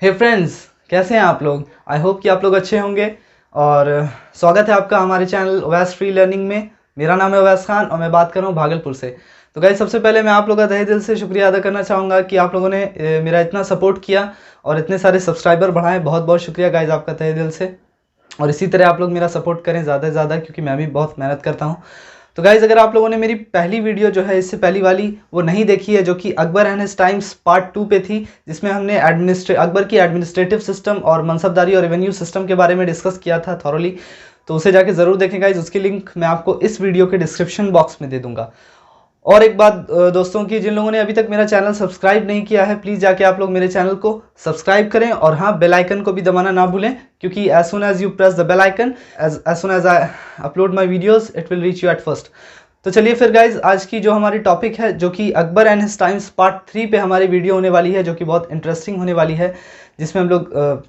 हे friends, कैसे हैं आप लोग। आई होप कि आप लोग अच्छे होंगे और स्वागत है आपका हमारे चैनल ओवैस फ्री लर्निंग में। मेरा नाम है ओवैस खान और मैं बात कर रहा हूँ भागलपुर से। तो गाइस, सबसे पहले मैं आप लोगों का तहे दिल से शुक्रिया अदा करना चाहूँगा कि आप लोगों ने मेरा इतना सपोर्ट किया और इतने सारे सब्सक्राइबर बढ़ाएं। बहुत बहुत शुक्रिया गाइस आपका तहे दिल से। और इसी तरह आप लोग मेरा सपोर्ट करें ज़्यादा से ज़्यादा, क्योंकि मैं भी बहुत मेहनत करता हूँ। तो गाइज़, अगर आप लोगों ने मेरी पहली वीडियो जो है इससे पहली वाली वो नहीं देखी है, जो कि Akbar and his times part 2 पे थी, जिसमें हमने अकबर की एडमिनिस्ट्रेटिव सिस्टम और मनसबदारी और रेवेन्यू सिस्टम के बारे में डिस्कस किया था थॉरोली, तो उसे जाके ज़रूर देखें गाइज़। उसकी लिंक मैं आपको इस वीडियो के डिस्क्रिप्शन बॉक्स में दे दूंगा। और एक बात दोस्तों की, जिन लोगों ने अभी तक मेरा चैनल सब्सक्राइब नहीं किया है, प्लीज़ जाके आप लोग मेरे चैनल को सब्सक्राइब करें और हाँ, बेल आइकन को भी दबाना ना भूलें, क्योंकि as soon as you press the bell icon, as soon as I upload my videos it will reach you at first. तो चलिए फिर गाइज, आज की जो हमारी टॉपिक है, जो कि Akbar and his times part 3 पे हमारी वीडियो होने वाली है, जो कि बहुत इंटरेस्टिंग होने वाली है, जिसमें हम लोग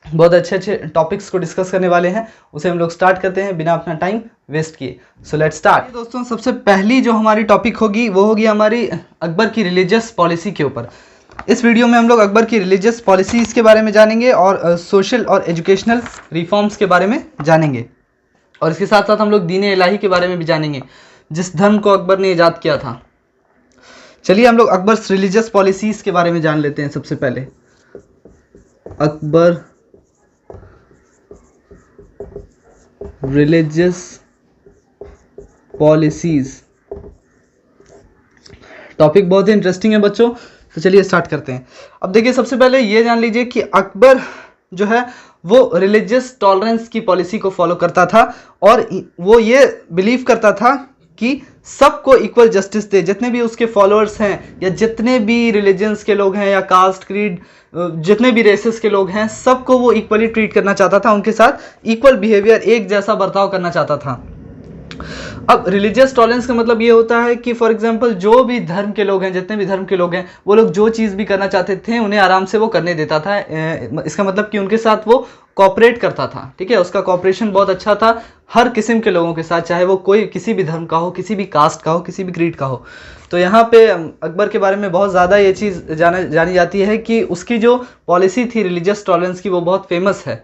बहुत अच्छे अच्छे टॉपिक्स को डिस्कस करने वाले हैं। उसे हम लोग स्टार्ट करते हैं बिना अपना टाइम वेस्ट किए। So let's start. दोस्तों, सबसे पहली जो हमारी टॉपिक होगी वो होगी हमारी अकबर की रिलीजियस पॉलिसी के ऊपर। इस वीडियो में हम लोग अकबर की रिलीजियस पॉलिसीज़ के बारे में जानेंगे और सोशल और एजुकेशनल रिफॉर्म्स के बारे में जानेंगे, और इसके साथ साथ हम लोग दीन इलाही के बारे में भी जानेंगे, जिस धर्म को अकबर ने ईजाद किया था। चलिए हम लोग अकबर रिलीजियस पॉलिसीज़ के बारे में जान लेते हैं। सबसे पहले अकबर रिलीजियस पॉलिसीज टॉपिक बहुत ही इंटरेस्टिंग है बच्चों। तो चलिए स्टार्ट करते हैं। अब देखिए, सबसे पहले ये जान लीजिए कि अकबर जो है वो रिलीजियस टॉलरेंस की पॉलिसी को फॉलो करता था, और वो ये बिलीव करता था कि सबको इक्वल जस्टिस दे। जितने भी उसके फॉलोअर्स हैं, या जितने भी रिलीजन्स के लोग हैं, या कास्ट क्रीड, जितने भी रेसेस के लोग हैं, सबको वो इक्वली ट्रीट करना चाहता था, उनके साथ इक्वल बिहेवियर, एक जैसा बर्ताव करना चाहता था। अब रिलीजियस टॉलरेंस का मतलब ये होता है कि फॉर एग्जांपल जो भी धर्म के लोग हैं, जितने भी धर्म के लोग हैं, वो लोग जो चीज़ भी करना चाहते थे उन्हें आराम से वो करने देता था। इसका मतलब कि उनके साथ वो कोऑपरेट करता था। ठीक है, उसका कोऑपरेशन बहुत अच्छा था हर किस्म के लोगों के साथ, चाहे वो कोई किसी भी धर्म का हो, किसी भी कास्ट का हो, किसी भी क्रीड का हो। तो यहाँ पे अकबर के बारे में बहुत ज़्यादा ये चीज़ जानी जाती है कि उसकी जो पॉलिसी थी रिलीजियस टॉलरेंस की, वो बहुत फेमस है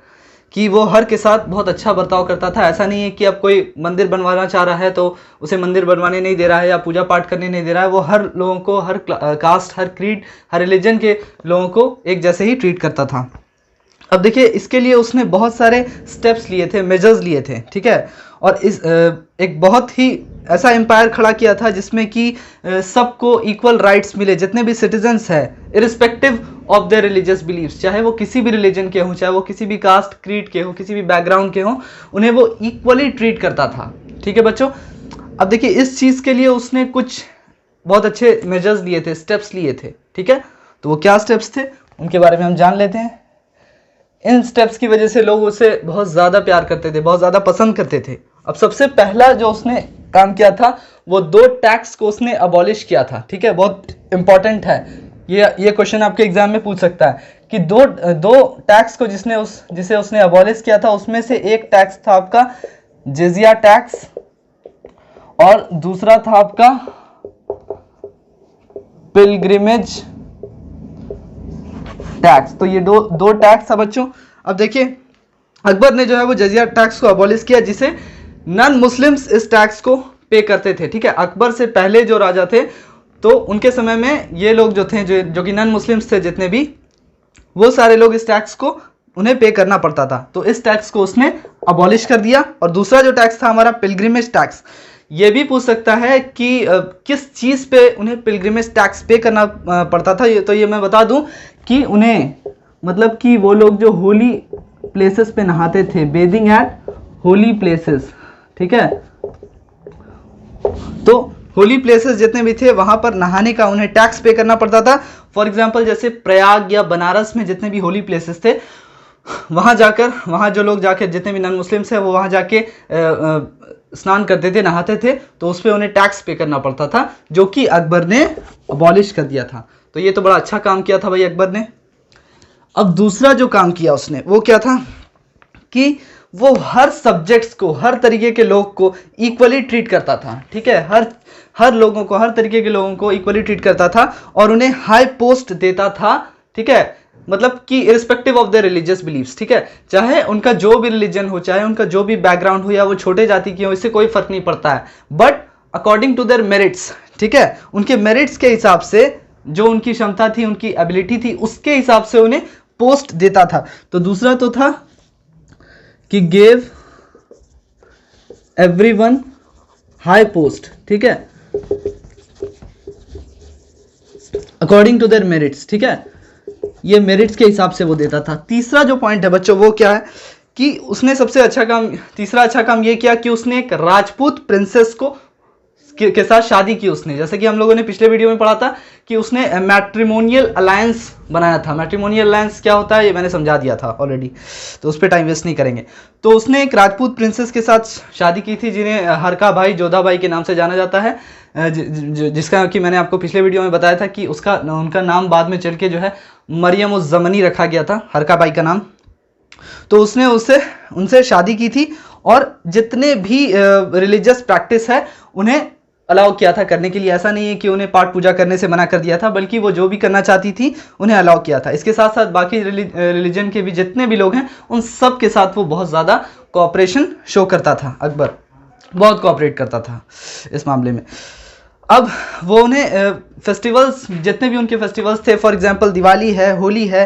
कि वो हर के साथ बहुत अच्छा बर्ताव करता था। ऐसा नहीं है कि अब कोई मंदिर बनवाना चाह रहा है तो उसे मंदिर बनवाने नहीं दे रहा है, या पूजा पाठ करने नहीं दे रहा है। वो हर लोगों को, हर कास्ट, हर क्रीड, हर रिलीजन के लोगों को एक जैसे ही ट्रीट करता था। अब देखिए, इसके लिए उसने बहुत सारे स्टेप्स लिए थे, मेजर्स लिए थे। ठीक है, और इस एक बहुत ही ऐसा एम्पायर खड़ा किया था जिसमें कि सबको इक्वल राइट्स मिले। जितने भी सिटीजन्स हैं, irrespective of their religious beliefs, चाहे वो किसी भी रिलीजन के हों, चाहे वो किसी भी कास्ट क्रीड के हों, किसी भी बैकग्राउंड के हों, उन्हें वो इक्वली ट्रीट करता था। ठीक है बच्चों, अब देखिए, इस चीज़ के लिए उसने कुछ बहुत अच्छे मेजर्स लिए थे, स्टेप्स लिए थे। ठीक है, तो वो क्या स्टेप्स थे उनके बारे में हम जान लेते हैं। इन स्टेप्स की वजह से लोग उसे बहुत ज़्यादा प्यार करते थे, बहुत ज़्यादा पसंद करते थे। अब सबसे पहला जो उसने काम किया था, वो 2 टैक्स को उसने अबॉलिश किया था। ठीक है, बहुत इंपॉर्टेंट है ये क्वेश्चन आपके एग्जाम में पूछ सकता है कि दो टैक्स को जिसे उसने अबॉलिश किया था, उसमें से एक टैक्स था आपका जिजिया टैक्स और दूसरा था आपका पिलग्रिमेज टैक्स। तो ये दो टैक्स था बच्चों। अब देखिए, अकबर ने जो है वो जजिया टैक्स को अबॉलिश किया, जिसे नॉन मुस्लिम्स इस टैक्स को पे करते थे। ठीक है, अकबर से पहले जो राजा थे, तो उनके समय में ये लोग जो थे, जो कि नॉन मुस्लिम्स थे, जितने भी, वो सारे लोग इस टैक्स को उन्हें पे करना पड़ता था। तो इस टैक्स को उसने अबॉलिश कर दिया। और दूसरा जो टैक्स था हमारा पिलग्रिमेज टैक्स। ये भी पूछ सकता है कि किस चीज़ पे उन्हें पिलग्रिमेज टैक्स पे करना पड़ता था। तो ये मैं बता दूं कि उन्हें, मतलब कि वो लोग जो होली प्लेसेस पे नहाते थे, बेदिंग एट होली प्लेसेस। ठीक है, तो होली प्लेसेस जितने भी थे, वहाँ पर नहाने का उन्हें टैक्स पे करना पड़ता था। फॉर एग्जांपल, जैसे प्रयाग या बनारस में जितने भी होली प्लेसेस थे, वहाँ जो लोग जाकर, जितने भी नॉन मुस्लिम्स हैं, वो वहाँ जाके स्नान करते थे, नहाते थे, तो उस पर उन्हें टैक्स पे करना पड़ता था, जो कि अकबर ने अबॉलिश कर दिया था। तो ये तो बड़ा अच्छा काम किया था भाई अकबर ने। अब दूसरा जो काम किया उसने, वो क्या था कि वो हर सब्जेक्ट्स को, हर तरीके के लोग को इक्वली ट्रीट करता था। ठीक है, हर तरीके के लोगों को इक्वली ट्रीट करता था और उन्हें हाई पोस्ट देता था। ठीक है, मतलब कि irrespective of the religious beliefs, ठीक है, चाहे उनका जो भी रिलीजन हो, चाहे उनका जो भी बैकग्राउंड हो, या वो छोटे जाति की हो, इससे कोई फर्क नहीं पड़ता है, but according to their merits, ठीक है, उनके मेरिट्स के हिसाब से, जो उनकी क्षमता थी, उनकी एबिलिटी थी, उसके हिसाब से उन्हें पोस्ट देता था। तो दूसरा तो था कि गेव एवरीवन हाई पोस्ट, ठीक है, अकॉर्डिंग टू देयर मेरिट्स, ठीक है, ये मेरिट्स के हिसाब से वो देता था। तीसरा जो पॉइंट है बच्चों वो क्या है कि उसने सबसे अच्छा काम, तीसरा अच्छा काम ये किया कि उसने एक राजपूत प्रिंसेस के साथ शादी की उसने। जैसे कि हम लोगों ने पिछले वीडियो में पढ़ा था कि उसने मैट्रिमोनियल अलायंस बनाया था। मैट्रिमोनियल अलायंस क्या होता है ये मैंने समझा दिया था ऑलरेडी, तो उस पर टाइम वेस्ट नहीं करेंगे। तो उसने एक राजपूत प्रिंसेस के साथ शादी की थी, जिन्हें हरका भाई जोधा भाई के नाम से जाना जाता है, जिसका कि मैंने आपको पिछले वीडियो में बताया था कि उनका नाम बाद में चल के जो है मरियम उज़ ज़मनी रखा गया था, हरका बाई का नाम। तो उसने उनसे शादी की थी, और जितने भी रिलीजियस प्रैक्टिस है उन्हें अलाउ किया था करने के लिए। ऐसा नहीं है कि उन्हें पाठ पूजा करने से मना कर दिया था, बल्कि वो जो भी करना चाहती थी उन्हें अलाउ किया था। इसके साथ साथ बाकी रिलीजन के भी जितने भी लोग हैं उन सब के साथ वो बहुत ज़्यादा कोऑपरेशन शो करता था। अकबर बहुत कोऑपरेट करता था इस मामले में। अब वो उन्हें फेस्टिवल्स, जितने भी उनके फेस्टिवल्स थे, फॉर एग्जांपल दिवाली है, होली है,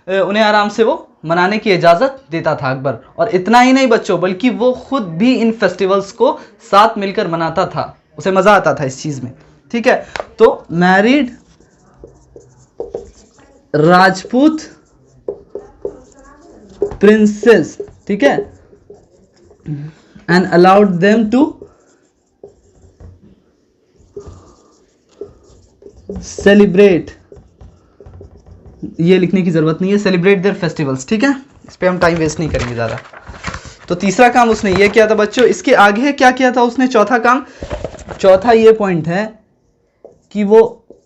उन्हें आराम से वो मनाने की इजाज़त देता था अकबर। और इतना ही नहीं बच्चों, बल्कि वो खुद भी इन फेस्टिवल्स को साथ मिलकर मनाता था, उसे मज़ा आता था इस चीज़ में, ठीक है। तो मैरिड राजपूत प्रिंसेस, ठीक है, and allowed them to celebrate, ये लिखने की जरूरत नहीं है, सेलिब्रेट देयर फेस्टिवल्स, ठीक है, इस पे हम टाइम वेस्ट नहीं करेंगे ज़्यादा। तो तीसरा काम उसने ये किया था बच्चों। इसके आगे क्या किया था उसने, चौथा काम, चौथा ये पॉइंट है कि वो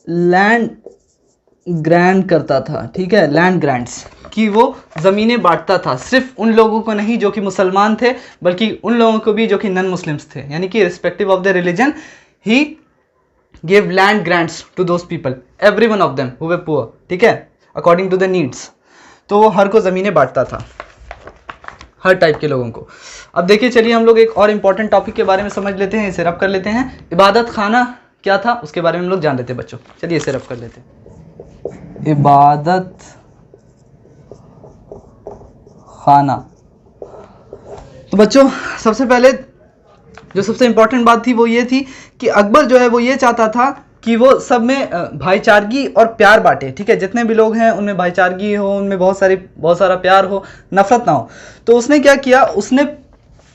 लैंड ग्रांट करता था, ठीक है, लैंड ग्रांट्स, कि वो ज़मीनें बांटता था, सिर्फ उन लोगों को नहीं जो कि मुसलमान थे, बल्कि उन लोगों को भी जो कि नॉन मुस्लिम्स थे, यानी कि respective of the religion he gave land grants to those people, every one of them who were poor, ठीक है, according to the needs। तो वो हर को ज़मीनें बांटता था, हर टाइप के लोगों को। अब देखिए, चलिए हम लोग एक और इम्पॉर्टेंट टॉपिक के बारे में समझ लेते हैं, इसे रब कर लेते हैं। इबादत खाना क्या था उसके बारे में हम लोग जान लेते हैं बच्चों, चलिए इसे रब कर लेते हैं। इबादत खाना, तो बच्चों सबसे पहले जो सबसे इंपॉर्टेंट बात थी वो ये थी कि अकबर जो है वो ये चाहता था कि वो सब में भाईचारगी और प्यार बांटे, ठीक है, जितने भी लोग हैं उनमें भाईचारगी हो, उनमें बहुत सारा प्यार हो, नफरत ना हो। तो उसने क्या किया, उसने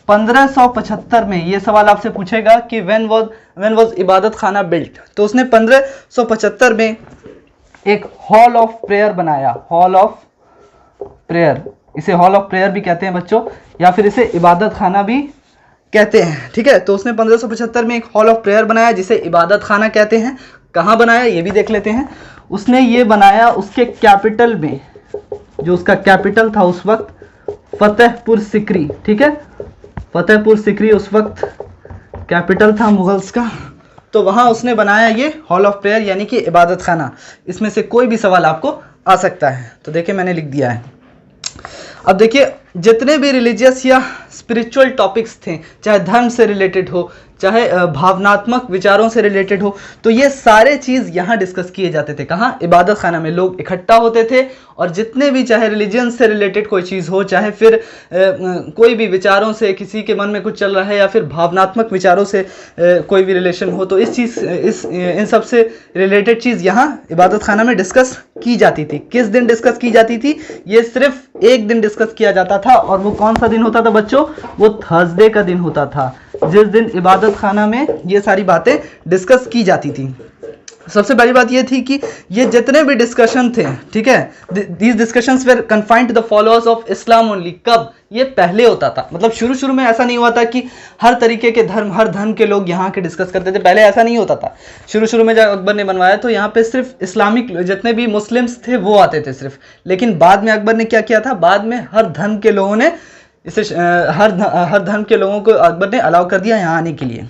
1575 में, ये सवाल आपसे पूछेगा कि व्हेन वाज इबादत खाना बिल्ट, तो उसने 1575 में एक हॉल ऑफ प्रेयर बनाया, हॉल ऑफ प्रेयर, इसे हॉल ऑफ प्रेयर भी कहते हैं बच्चों, या फिर इसे इबादत खाना भी कहते हैं, ठीक है। तो उसने 1575 में एक हॉल ऑफ प्रेयर बनाया जिसे इबादत खाना कहते हैं। कहाँ बनाया ये भी देख लेते हैं। उसने ये बनाया उसके कैपिटल में, जो उसका कैपिटल था उस वक्त फतेहपुर सिकरी, ठीक है, फतेहपुर सिकरी उस वक्त कैपिटल था मुगल्स का। तो वहाँ उसने बनाया ये हॉल ऑफ प्रेयर, यानी कि इबादत खाना। इसमें से कोई भी सवाल आपको आ सकता है, तो देखिए मैंने लिख दिया है। अब देखिए, जितने भी रिलीजियस या स्पिरिचुअल टॉपिक्स थे, चाहे धर्म से रिलेटेड हो, चाहे भावनात्मक विचारों से रिलेटेड हो, तो ये सारे चीज़ यहाँ डिस्कस किए जाते थे। कहाँ? इबादत खाना में लोग इकट्ठा होते थे, और जितने भी चाहे रिलीजन से रिलेटेड कोई चीज़ हो, चाहे फिर कोई भी विचारों से किसी के मन में कुछ चल रहा है, या फिर भावनात्मक विचारों से कोई भी रिलेशन हो, तो इन सब से रिलेटेड चीज़ यहाँ इबादत खाना में डिस्कस की जाती थी। किस दिन डिस्कस की जाती थी? ये सिर्फ एक दिन डिस्कस किया जाता था, और वो कौन सा दिन होता था बच्चों? वो थर्सडे का दिन होता था, जिस दिन इबादत खाना में ये सारी बातें डिस्कस की जाती थी। सबसे बड़ी बात ये थी कि ये जितने भी डिस्कशन थे, ठीक है, these discussions were confined to the followers of Islam only. कब? ये पहले होता था, मतलब शुरू में ऐसा नहीं हुआ था कि हर तरीके के धर्म, हर धर्म के लोग यहाँ के डिस्कस करते थे। पहले ऐसा नहीं होता था। शुरू में जब अकबर ने बनवाया तो यहाँ पे सिर्फ इस्लामिक जितने भी मुस्लिम्स थे वो आते थे सिर्फ। लेकिन बाद में अकबर ने क्या किया था, बाद में हर धर्म के लोगों ने इसे हर धर्म के लोगों को अकबर ने अलाउ कर दिया यहाँ आने के लिए।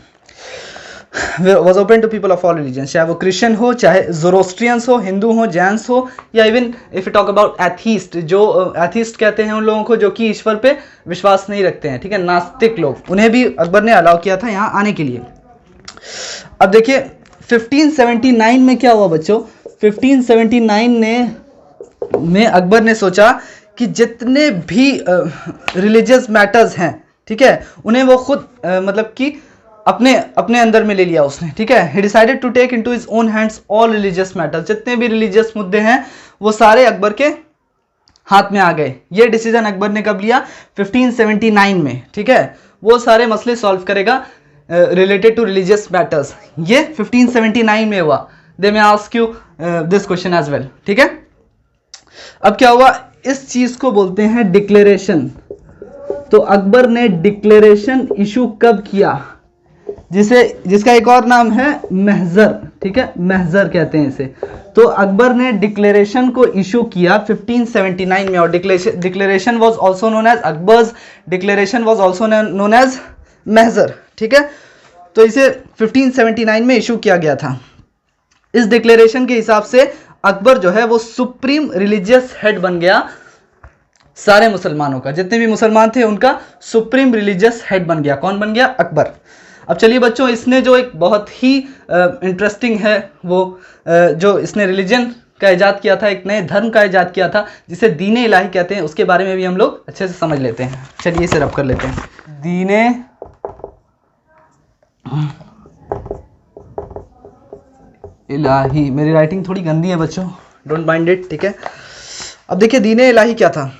Was open to people of all religion, चाहे वो क्रिश्चियन हो, चाहे जोरोस्ट्रियंस हो, हिंदू हो, जैन्स हो, या even if you talk about atheist, जो एथीस्ट कहते हैं उन लोगों को जो कि ईश्वर पे विश्वास नहीं रखते हैं, ठीक है, नास्तिक लोग, उन्हें भी अकबर ने अलाउ किया था यहाँ आने के लिए। अब देखिए 1579 में क्या हुआ बच्चों, 1579 में अकबर ने सोचा कि जितने भी रिलीजियस मैटर्स हैं, ठीक है, उन्हें वो खुद मतलब कि अपने अंदर में ले लिया उसने, ठीक है। He decided to take into his own hands all religious matters, जितने भी रिलीजियस मुद्दे हैं वो सारे अकबर के हाथ में आ गए। ये डिसीजन अकबर ने कब लिया, 1579 में, ठीक है। वो सारे मसले सॉल्व करेगा रिलेटेड टू रिलीजियस मैटर्स, ये 1579 में हुआ। They may ask you this question as well, ठीक है। अब क्या हुआ, इस चीज को बोलते हैं डिक्लेरेशन। तो अकबर ने डिक्लेरेशन इशू कब किया, जिसका एक और नाम है महजर, ठीक है, महजर कहते हैं इसे। तो अकबर ने डिक्लेरेशन को इशू किया 1579 में, और declaration was also known as Akbar's declaration, was also known as Mahzar, ठीक है। तो इसे 1579 में इशू किया गया था। इस डिक्लेरेशन के हिसाब से अकबर जो है वो सुप्रीम रिलीजियस हेड बन गया सारे मुसलमानों का, जितने भी मुसलमान थे उनका सुप्रीम रिलीजियस हेड बन गया। कौन बन गया, अकबर। अब चलिए बच्चों, इसने जो एक बहुत ही इंटरेस्टिंग है वो जो इसने रिलीजन का इजाद किया था, एक नए धर्म का इजाद किया था जिसे दीने इलाही कहते हैं, उसके बारे में भी हम लोग अच्छे से समझ लेते हैं। चलिए इसे रब कर लेते हैं, दीने इलाही। मेरी राइटिंग थोड़ी गंदी है बच्चों, डोंट माइंड इट, ठीक है। अब देखिए दीने इलाही क्या था।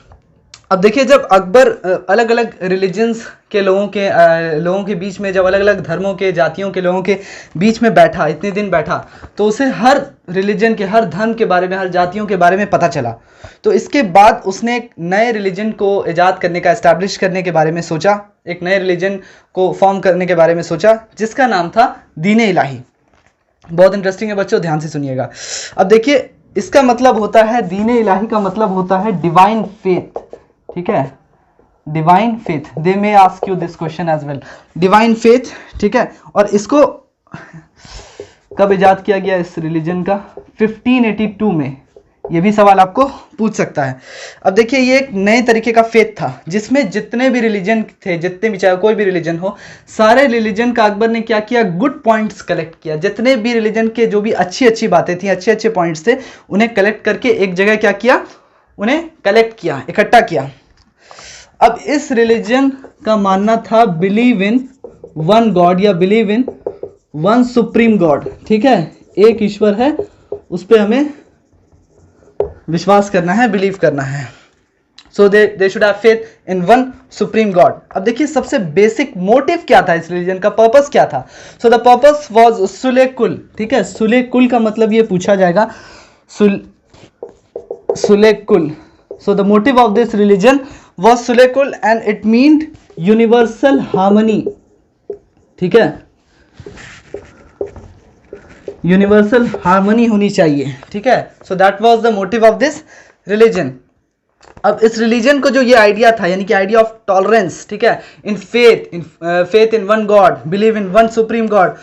अब देखिए जब अकबर अलग अलग रिलीजन्स के लोगों के बीच में, जब अलग अलग धर्मों के, जातियों के लोगों के बीच में बैठा, इतने दिन बैठा, तो उसे हर रिलीजन के, हर धर्म के बारे में, हर जातियों के बारे में पता चला। तो इसके बाद उसने एक नए रिलीजन को इजाद करने का, एस्टैब्लिश करने के बारे में सोचा, एक नए रिलीजन को फॉर्म करने के बारे में सोचा, जिसका नाम था दीने इलाही। बहुत इंटरेस्टिंग है बच्चों, ध्यान से सुनिएगा। अब देखिए इसका मतलब होता है, दीने इलाही का मतलब होता है डिवाइन फेथ, ठीक है, divine faith. They may ask you this question as well, divine faith, ठीक है। और इसको कब इजाद किया गया इस रिलीजन का, 1582 में। ये भी सवाल आपको पूछ सकता है। अब देखिए ये एक नए तरीके का फेथ था जिसमें जितने भी रिलीजन थे, जितने भी, चाहे कोई भी रिलीजन हो, सारे रिलीजन का अकबर ने क्या किया, गुड पॉइंट्स कलेक्ट किया। जितने भी रिलीजन के जो भी अच्छी अच्छी बातें थी, अच्छे अच्छे पॉइंट्स थे, उन्हें कलेक्ट करके एक जगह क्या किया, उन्हें कलेक्ट किया, इकट्ठा किया। अब इस रिलीजन का मानना था बिलीव इन वन गॉड, या believe in one supreme God, ठीक है, एक ईश्वर है, उस पर हमें विश्वास करना है, बिलीव करना है। So they should have faith in one supreme god. अब देखिए सबसे बेसिक मोटिव क्या था इस रिलीजन का, पर्पस क्या था। So the purpose was Sule कुल, ठीक है। सुले कुल का मतलब ये पूछा जाएगा, सुले कुल। So the motive of this religion was Sulekul and it meant universal harmony, ठीक है, यूनिवर्सल हार्मनी होनी चाहिए, ठीक है। So that was the motive of this religion. अब इस रिलीजन को जो ये आइडिया था, यानी कि आइडिया ऑफ टॉलरेंस, ठीक है, in faith in one God, believe in one supreme God,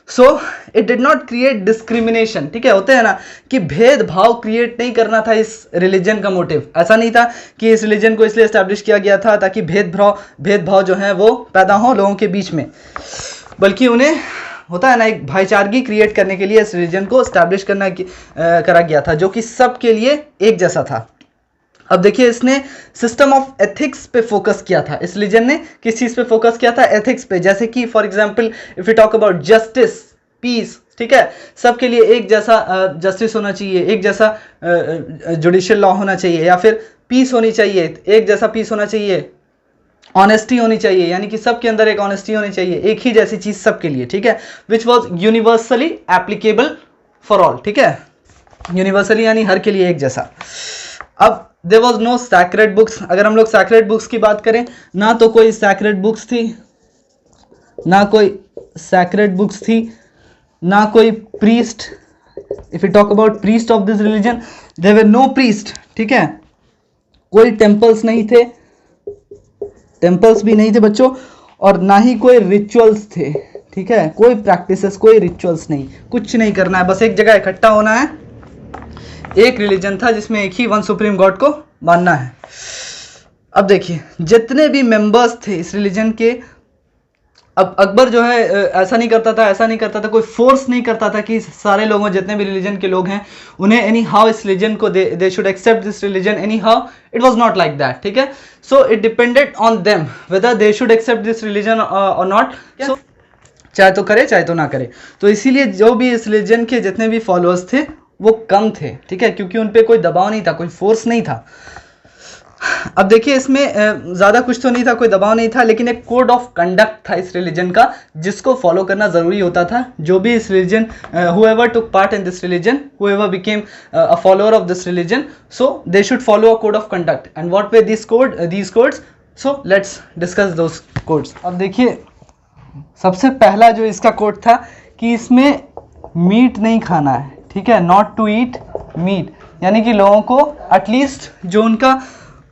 so it did not create discrimination, ठीक है। होते हैं ना कि भेदभाव क्रिएट नहीं करना था इस रिलीजन का मोटिव। ऐसा नहीं था कि इस रिलीजन को इसलिए एस्टैब्लिश किया गया था ताकि भेदभाव जो है वो पैदा हो लोगों के बीच में, बल्कि उन्हें होता है ना एक भाईचारगी क्रिएट करने के लिए इस रिलीजन को एस्टैब्लिश करा गया था, जो कि सबके लिए एक जैसा था। अब देखिए इसने सिस्टम ऑफ एथिक्स पे फोकस किया था। इस रिलीजन ने किस चीज़ पे फोकस किया था, एथिक्स पे। जैसे कि for example if you talk about justice, peace, ठीक है, सबके लिए एक जैसा जस्टिस होना चाहिए, एक जैसा जुडिशियल लॉ होना चाहिए, या फिर पीस होनी चाहिए, एक जैसा पीस होना चाहिए, ऑनेस्टी होनी चाहिए, यानी कि सबके अंदर एक ऑनेस्टी होनी चाहिए, एक ही जैसी चीज़ सबके लिए, ठीक है, which was universally applicable for all, ठीक है, यूनिवर्सली यानी हर के लिए एक जैसा। अब there was no sacred books. अगर हम लोग सैक्रेड बुक्स की बात करें, ना तो कोई सैक्रेड बुक्स थी, ना कोई सैक्रेड बुक्स थी, ना कोई priest. If you talk about priest of this religion, there were no priest, ठीक है, कोई टेम्पल्स नहीं थे, टेम्पल्स भी नहीं थे बच्चों, और ना ही कोई रिचुअल्स थे, ठीक है, कोई प्रैक्टिसेस, कोई रिचुअल्स नहीं, कुछ नहीं करना है, बस एक जगह इकट्ठा होना है। एक रिलीजन था जिसमें एक ही वन सुप्रीम गॉड को मानना है। अब देखिए जितने भी मेंबर्स थे इस रिलीजन के, अब अकबर जो है ऐसा नहीं करता था, कोई फोर्स नहीं करता था कि सारे लोगों, जितने भी रिलीजन के लोग हैं, उन्हें एनी हाउ इस रिलीजन को they should accept this religion anyhow. It was not like that, ठीक है। So it depended on them whether they should accept this religion और नॉट। सो चाहे तो करे चाहे तो ना करे। तो इसीलिए जो भी इस रिलीजन के जितने भी फॉलोअर्स थे वो कम थे, ठीक है, क्योंकि उन पर कोई दबाव नहीं था, कोई फोर्स नहीं था। अब देखिए इसमें ज़्यादा कुछ तो नहीं था, कोई दबाव नहीं था, लेकिन एक कोड ऑफ कंडक्ट था इस रिलीजन का जिसको फॉलो करना ज़रूरी होता था। जो भी इस religion, whoever took part in this religion, whoever became a follower of this religion, so they should follow a code of conduct. And what were these codes? So let's discuss those codes. अब देखिए सबसे पहला जो इसका code था कि इसमें meet नहीं खाना है, ठीक है, नॉट टू ईट मीट, यानी कि लोगों को एटलीस्ट जो उनका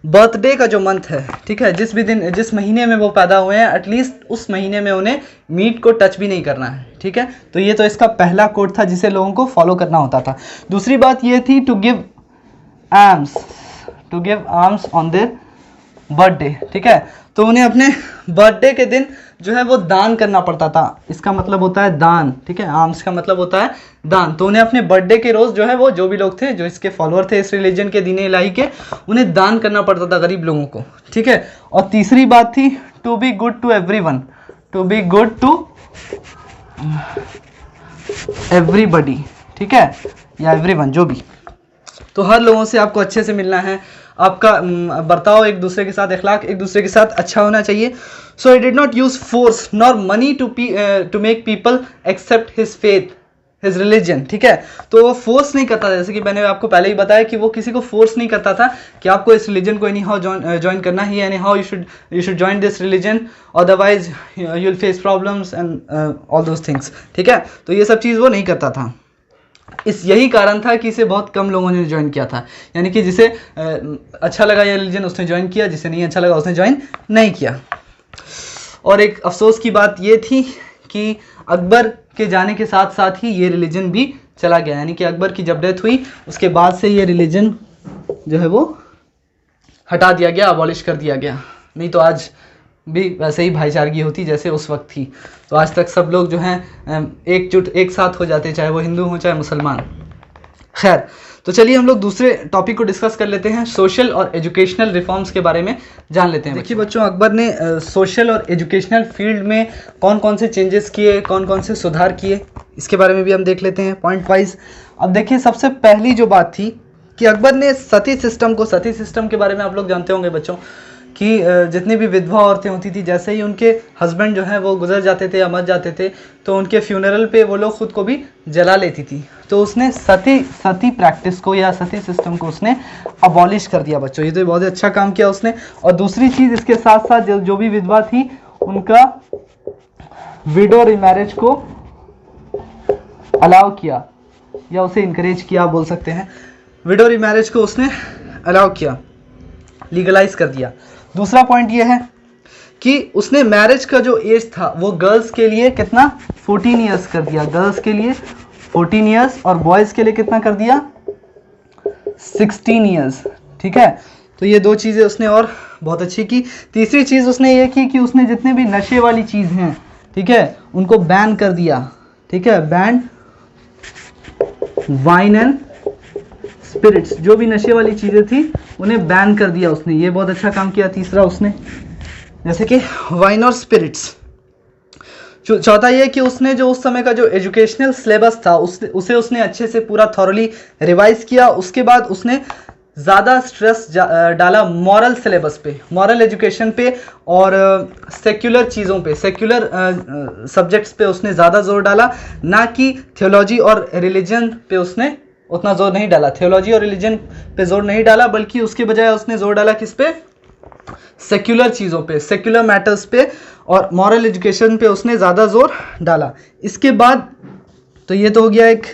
बर्थडे का जो मंथ है, ठीक है, जिस भी दिन, जिस महीने में वो पैदा हुए हैं, एटलीस्ट उस महीने में उन्हें मीट को टच भी नहीं करना है, ठीक है। तो ये तो इसका पहला कोड था जिसे लोगों को फॉलो करना होता था। दूसरी बात ये थी to give arms on their birthday, ठीक है। तो उन्हें अपने बर्थडे के दिन जो है वो दान करना पड़ता था। इसका मतलब होता है दान, ठीक है, आर्म्स का मतलब होता है दान। तो उन्हें अपने बर्थडे के रोज़ जो है वो, जो भी लोग थे जो इसके फॉलोअर थे इस रिलीजन के, दीन इलाही के, उन्हें दान करना पड़ता था गरीब लोगों को, ठीक है। और तीसरी बात थी to be good to everyone, to be good to everybody, ठीक है, या एवरीवन, जो भी। तो हर लोगों से आपको अच्छे से मिलना है, आपका बर्ताव एक दूसरे के साथ, अखलाक एक दूसरे के साथ अच्छा होना चाहिए। So I did not use force nor money to make people accept his faith, his religion, ठीक है। तो वो फोर्स नहीं करता था, जैसे कि मैंने आपको पहले ही बताया कि वो किसी को फोर्स नहीं करता था कि आपको इस रिलीजन को एनी हाउ ज्वाइन करना ही, anyhow you should join this religion, otherwise you will face problems and all those things, ठीक है। तो ये सब चीज़ वो नहीं करता था। यही कारण था कि इसे बहुत कम लोगों ने ज्वाइन किया था, यानी कि जिसे अच्छा लगा ये रिलीजन उसने ज्वाइन किया, जिसे नहीं अच्छा लगा उसने ज्वाइन नहीं किया। और एक अफसोस की बात ये थी कि अकबर के जाने के साथ साथ ही ये रिलीजन भी चला गया, यानी कि अकबर की जब डेथ हुई उसके बाद से ये रिलीजन जो है वो हटा दिया गया, अबॉलिश कर दिया गया। नहीं तो आज भी वैसे ही भाईचारगी होती जैसे उस वक्त थी। तो आज तक सब लोग जो हैं एकजुट एक साथ हो जाते, चाहे वो हिंदू हो चाहे मुसलमान। खैर, तो चलिए हम लोग दूसरे टॉपिक को डिस्कस कर लेते हैं, सोशल और एजुकेशनल रिफॉर्म्स के बारे में जान लेते हैं। देखिए बच्चों, अकबर ने सोशल और एजुकेशनल फील्ड में कौन कौन से चेंजेस किए, कौन कौन से सुधार किए, इसके बारे में भी हम देख लेते हैं पॉइंट वाइज। अब देखिए सबसे पहली जो बात थी कि अकबर ने सती सिस्टम के बारे में आप लोग जानते होंगे बच्चों कि जितनी भी विधवा औरतें होती थी, जैसे ही उनके हस्बैंड जो हैं वो गुजर जाते थे या मर जाते थे, तो उनके फ्यूनरल पे वो लोग खुद को भी जला लेती थी। तो उसने सती प्रैक्टिस को या सती सिस्टम को उसने अबॉलिश कर दिया बच्चों। ये तो बहुत ही अच्छा काम किया उसने। और दूसरी चीज़ इसके साथ साथ जो भी विधवा थी उनका विडो रिमैरिज को अलाउ किया या उसे इनकरेज किया, आप बोल सकते हैं। विडो रिमैरिज को उसने अलाउ किया, लीगलाइज कर दिया। दूसरा पॉइंट ये है कि उसने मैरिज का जो एज था वो गर्ल्स के लिए कितना 14 ईयर्स कर दिया, गर्ल्स के लिए 14 ईयर्स और बॉयज़ के लिए कितना कर दिया 16 ईयर्स, ठीक है। तो ये दो चीज़ें उसने और बहुत अच्छी की। तीसरी चीज़ उसने ये की कि उसने जितने भी नशे वाली चीज़ हैं, ठीक है, उनको बैन कर दिया, ठीक है, बैन वाइन एंड स्पिरिट्स, जो भी नशे वाली चीज़ें थी उन्हें बैन कर दिया उसने। ये बहुत अच्छा काम किया तीसरा उसने, जैसे कि वाइन और स्पिरिट्स। चौथा ये कि उसने जो उस समय का जो एजुकेशनल सिलेबस था उसे उसने अच्छे से पूरा थॉरली रिवाइज किया। उसके बाद उसने ज़्यादा स्ट्रेस डाला मॉरल सिलेबस पे, मॉरल एजुकेशन पे और सेक्युलर चीज़ों पे, सेक्युलर सब्जेक्ट्स पे उसने ज़्यादा जोर डाला, ना कि थियोलॉजी और रिलीजन पे उसने उतना जोर नहीं डाला। थियोलॉजी और रिलीजन पे जोर नहीं डाला, बल्कि उसके बजाय उसने जोर डाला किस पे, सेक्युलर चीज़ों पे, सेक्युलर मैटर्स पे और मॉरल एजुकेशन पे उसने ज़्यादा जोर डाला। इसके बाद तो ये तो हो गया एक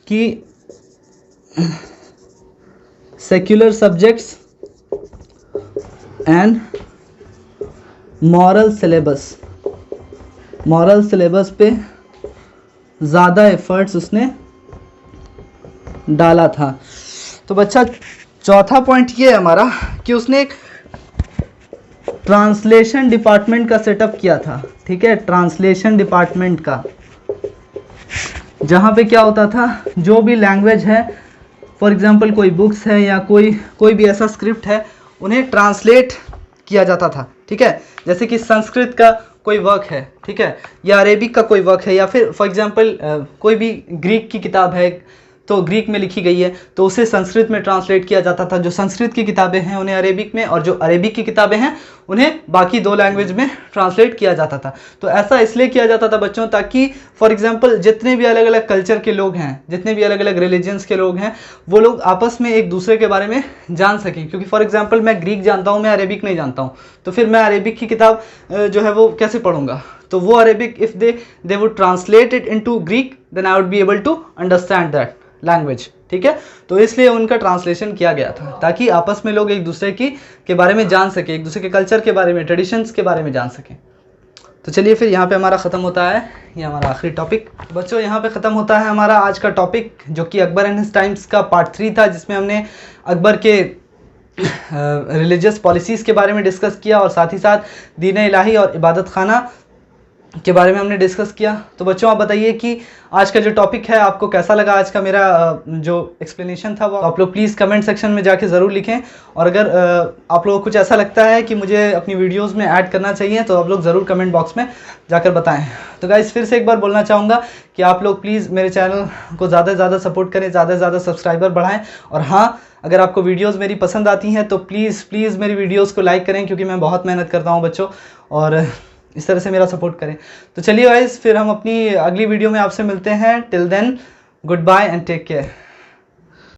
कि secular subjects and moral syllabus, moral syllabus पे ज़्यादा एफर्ट्स उसने डाला था। तो बच्चा चौथा पॉइंट ये है हमारा कि उसने एक ट्रांसलेशन डिपार्टमेंट का सेटअप किया था, ठीक है, ट्रांसलेशन डिपार्टमेंट का, जहाँ पे क्या होता था, जो भी लैंग्वेज है, फॉर एग्जांपल कोई बुक्स है या कोई भी ऐसा स्क्रिप्ट है, उन्हें ट्रांसलेट किया जाता था, ठीक है। जैसे कि संस्कृत का कोई वर्क है, ठीक है, या अरेबिक का कोई वर्क है, या फिर फॉर एग्जांपल कोई भी ग्रीक की किताब है तो ग्रीक में लिखी गई है तो उसे संस्कृत में ट्रांसलेट किया जाता था। जो संस्कृत की किताबें हैं उन्हें अरेबिक में, और जो अरेबिक की किताबें हैं उन्हें बाकी 2 लैंग्वेज में ट्रांसलेट किया जाता था। तो ऐसा इसलिए किया जाता था बच्चों, ताकि फॉर एग्जांपल जितने भी अलग अलग कल्चर के लोग हैं, जितने भी अलग अलग रिलीजन्स के लोग हैं, वो लोग आपस में एक दूसरे के बारे में जान सकें। क्योंकि फॉर एग्जांपल मैं ग्रीक जानता हूँ, मैं अरेबिक नहीं जानता हूँ, तो फिर मैं अरेबिक की किताब जो है वो कैसे पढ़ूंगा। तो वो Arabic if they would translate it into Greek, then I would be able to understand that language, ठीक है। तो इसलिए उनका ट्रांसलेशन किया गया था, ताकि आपस में लोग एक दूसरे के बारे में जान सके, एक दूसरे के कल्चर के बारे में, ट्रेडिशंस के बारे में जान सकें। तो चलिए फिर यहाँ पे हमारा ख़त्म होता है, ये हमारा आखिरी टॉपिक। बच्चों यहाँ पे ख़त्म होता है हमारा आज का टॉपिक, जो कि अकबर एंड हिज टाइम्स का पार्ट 3 था, जिसमें हमने अकबर के रिलीजियस पॉलिसीज़ के बारे में डिस्कस किया, और साथ ही साथ दीन इलाही और इबादत खाना के बारे में हमने डिस्कस किया। तो बच्चों आप बताइए कि आज का जो टॉपिक है आपको कैसा लगा, आज का मेरा जो एक्सप्लेनेशन था वो आप लोग प्लीज़ कमेंट सेक्शन में जाके ज़रूर लिखें। और अगर आप लोगों को कुछ ऐसा लगता है कि मुझे अपनी वीडियोस में ऐड करना चाहिए तो आप लोग ज़रूर कमेंट बॉक्स में जाकर बताएं। तो गाइस फिर से एक बार बोलना चाहूँगा कि आप लोग प्लीज़ मेरे चैनल को ज़्यादा से ज़्यादा सपोर्ट करें, ज़्यादा से ज़्यादा सब्सक्राइबर बढ़ाएँ। और हाँ, अगर आपको वीडियोज़ मेरी पसंद आती हैं तो प्लीज़ मेरी वीडियोज़ को लाइक करें, क्योंकि मैं बहुत मेहनत करता हूँ बच्चों, और इस तरह से मेरा सपोर्ट करें। तो चलिए गाइस, फिर हम अपनी अगली वीडियो में आपसे मिलते हैं। Till then, goodbye and take care.